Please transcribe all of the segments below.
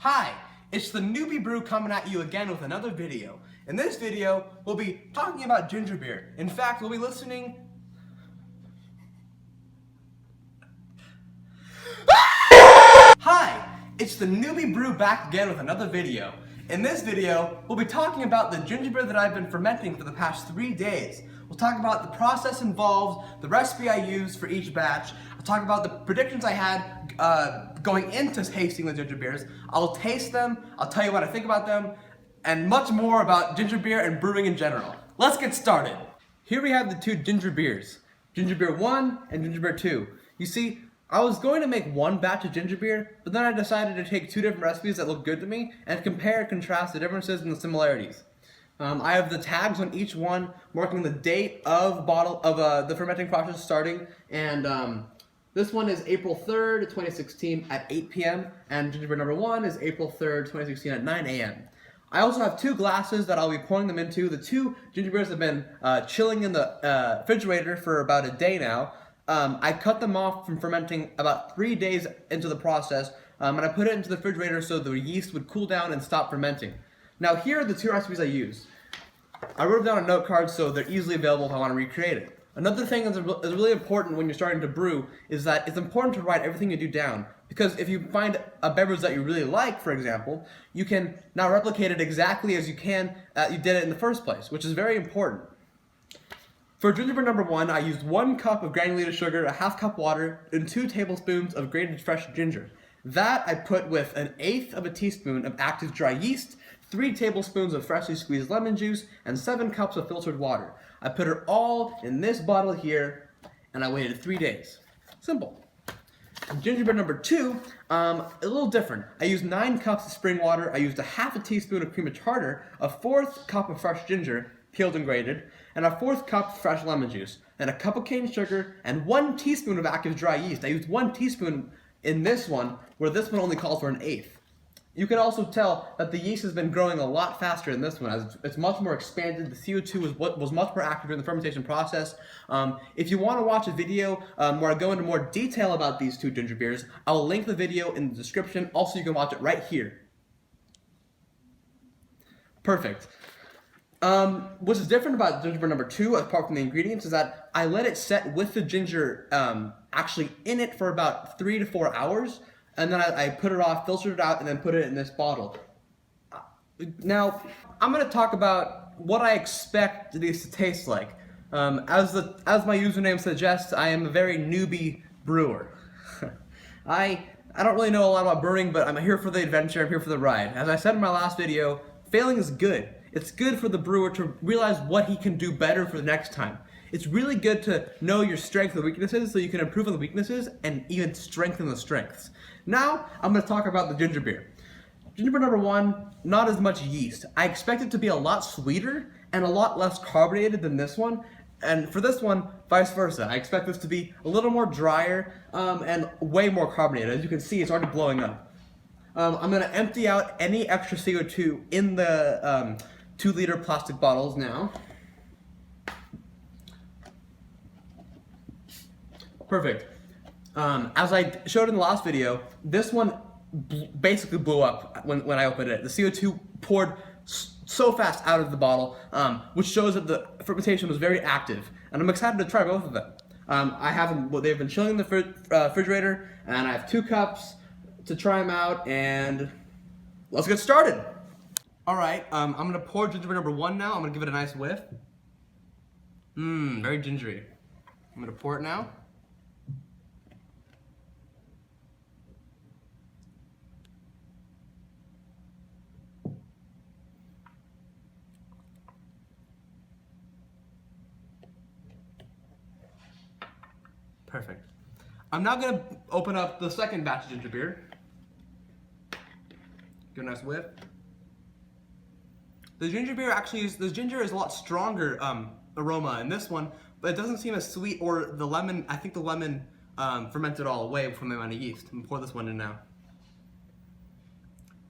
Hi, it's the Newbie Brew coming at you again with another video. In this video, we'll be talking about ginger beer. In fact, we'll be listening... Hi, it's the Newbie Brew back again with another video. In this video, we'll be talking about the ginger beer that I've been fermenting for the past 3 days. We'll talk about the process involved, the recipe I used for each batch. I'll talk about the predictions I had going into tasting the ginger beers. I'll taste them, I'll tell you what I think about them, and much more about ginger beer and brewing in general. Let's get started. Here we have the two ginger beers, Ginger Beer 1 and Ginger Beer 2. You see, I was going to make one batch of ginger beer, but then I decided to take two different recipes that look good to me and compare and contrast the differences and the similarities. I have the tags on each one marking the date of the fermenting process starting, and this one is April 3rd, 2016 at 8 p.m. and ginger beer number 1 is April 3rd, 2016 at 9 a.m. I also have two glasses that I'll be pouring them into. The two ginger beers have been chilling in the refrigerator for about a day now. I cut them off from fermenting about 3 days into the process, and I put it into the refrigerator so the yeast would cool down and stop fermenting. Now here are the two recipes I used. I wrote them down on note cards so they're easily available if I want to recreate it. Another thing that's really important when you're starting to brew is that it's important to write everything you do down, because if you find a beverage that you really like, for example, you can now replicate it exactly as you did it in the first place, which is very important. For ginger beer number 1, I used 1 cup of granulated sugar, a half cup water, and 2 tablespoons of grated fresh ginger. That I put with 1/8 of a teaspoon of active dry yeast, 3 tablespoons of freshly squeezed lemon juice, and 7 cups of filtered water. I put it all in this bottle here, and I waited 3 days. Simple. Ginger beer number 2, a little different. I used 9 cups of spring water, I used a half a teaspoon of cream of tartar, a 1/4 cup of fresh ginger, peeled and grated, and a 1/4 cup of fresh lemon juice, and a cup of cane sugar, and 1 teaspoon of active dry yeast. I used 1 teaspoon in this one, where this one only calls for 1/8. You can also tell that the yeast has been growing a lot faster in this one, as it's much more expanded. The CO2 was much more active during the fermentation process. If you want to watch a video where I go into more detail about these two ginger beers, I'll link the video in the description. Also, you can watch it right here. Perfect. What is different about ginger beer number 2, apart from the ingredients, is that I let it set with the ginger actually in it for about 3 to 4 hours, and then I put it off, filtered it out, and then put it in this bottle. Now, I'm going to talk about what I expect these to taste like. As my username suggests, I am a very newbie brewer. I don't really know a lot about brewing, but I'm here for the adventure, I'm here for the ride. As I said in my last video, failing is good. It's good for the brewer to realize what he can do better for the next time. It's really good to know your strengths and weaknesses so you can improve on the weaknesses and even strengthen the strengths. Now, I'm going to talk about the ginger beer. Ginger beer number 1, not as much yeast. I expect it to be a lot sweeter and a lot less carbonated than this one. And for this one, vice versa. I expect this to be a little more drier and way more carbonated. As you can see, it's already blowing up. I'm going to empty out any extra CO2 in the 2-liter plastic bottles now. Perfect. As I showed in the last video, this one basically blew up when I opened it. The CO2 poured so fast out of the bottle, which shows that the fermentation was very active. And I'm excited to try both of them. They've been chilling in the refrigerator, and I have 2 cups to try them out, and let's get started. Alright, I'm going to pour ginger beer number 1 now. I'm going to give it a nice whiff. Very gingery. I'm going to pour it now. Perfect. I'm now going to open up the second batch of ginger beer. Give a nice whiff. The ginger beer the ginger is a lot stronger aroma in this one, but it doesn't seem as sweet, or the lemon, I think the lemon fermented all away from the amount of yeast. I'm going to pour this one in now.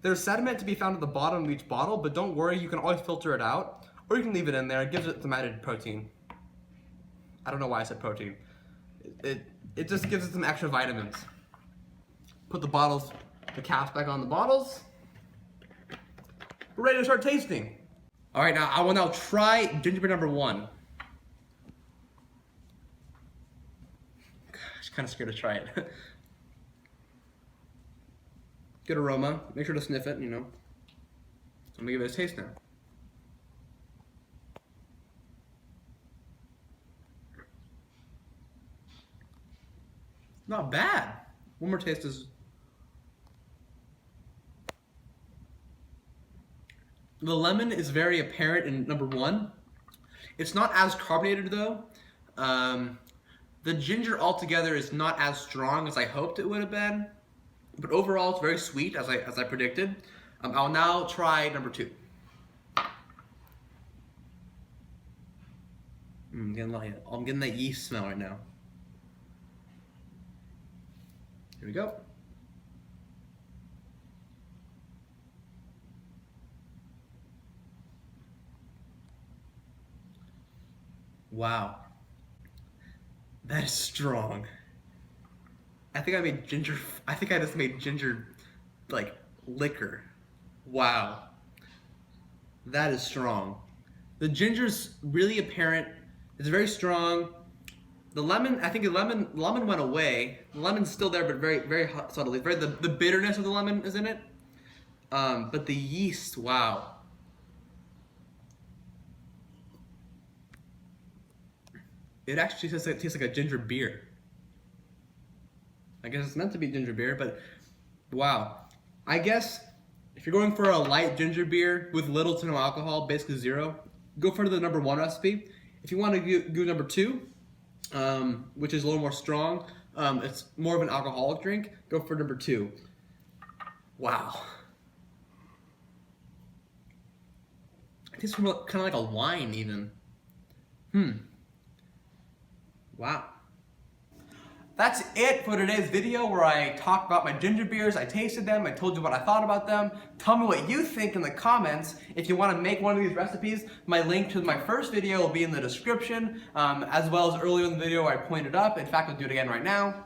There's sediment to be found at the bottom of each bottle, but don't worry, you can always filter it out, or you can leave it in there. It gives it some added protein. I don't know why I said protein. It just gives it some extra vitamins. Put the caps back on the bottles. we're ready to start tasting. All right, now I will now try gingerbread number 1. Gosh, kind of scared to try it. Good aroma. Make sure to sniff it, you know. I'm gonna give it a taste now. Not bad. One more taste is... The lemon is very apparent in number 1. It's not as carbonated though. The ginger altogether is not as strong as I hoped it would have been. But overall it's very sweet as I predicted. I'll now try number 2. I'm getting that yeast smell right now. Here we go. Wow. That is strong. I think I just made ginger, like, liquor. Wow. That is strong. The ginger's really apparent. It's very strong. The lemon, I think the lemon went away. The lemon's still there, but very, very subtly. Very, the bitterness of the lemon is in it. But the yeast, wow. It actually tastes like a ginger beer. I guess it's meant to be ginger beer, but wow. I guess if you're going for a light ginger beer with little to no alcohol, basically 0, go for the number 1 recipe. If you want to go number 2, which is a little more strong, it's more of an alcoholic drink, go for number 2. Wow. It tastes kind of like a wine even. Wow. That's it for today's video where I talked about my ginger beers, I tasted them, I told you what I thought about them. Tell me what you think in the comments. If you want to make one of these recipes, my link to my first video will be in the description, as well as earlier in the video where I pointed up. In fact, I'll do it again right now.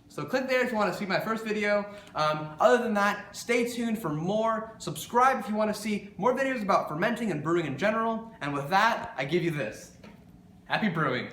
So click there if you want to see my first video. Other than that, stay tuned for more. Subscribe if you want to see more videos about fermenting and brewing in general. And with that, I give you this. Happy brewing.